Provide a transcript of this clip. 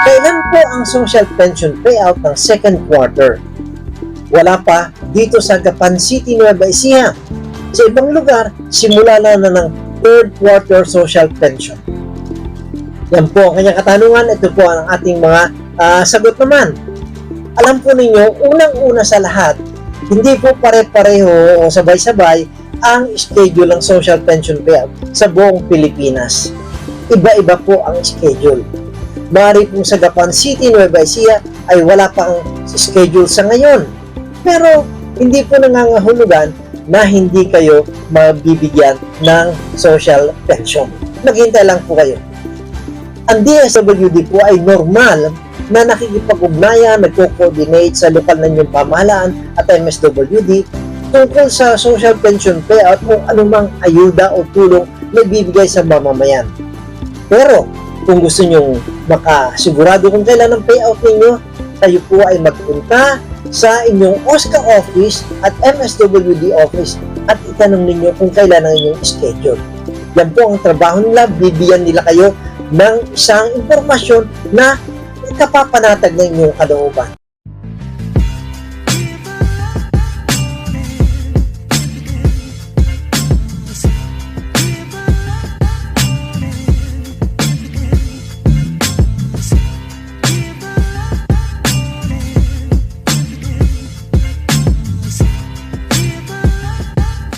Kailan po ang social pension payout ng second quarter? Wala pa dito sa Gapan City, Nueva Ecija. Sa ibang lugar, simula na ng third quarter social pension. Yan po ang kanyang katanungan. Ito po ang ating mga sagot naman. Alam po ninyo, unang-una sa lahat, hindi po pare-pareho o sabay-sabay ang schedule ng social pension payout sa buong Pilipinas. Iba-iba po ang schedule. Maaari pong sa Gapan City, Nueva Ecija ay wala pa ang schedule sa ngayon. Pero hindi po nangangahulugan na hindi kayo mabibigyan ng social pension. Maghintay lang po kayo. Ang DSWD po ay normal na nakikipag-ugnayan, nagko-coordinate sa lokal na inyong pamahalaan at MSWD tungkol sa social pension payout o anumang ayuda o tulong na bibigay sa mamamayan. Pero kung gusto nyong makasigurado kung kailan ang payout ninyo, kayo po ay magpunta sa inyong OSCA office at MSWD office at itanong ninyo kung kailan ang inyong schedule. Yan po ang trabaho nila, bibigyan nila kayo ng isang impormasyon na kapapanatag ng inyong kalooban.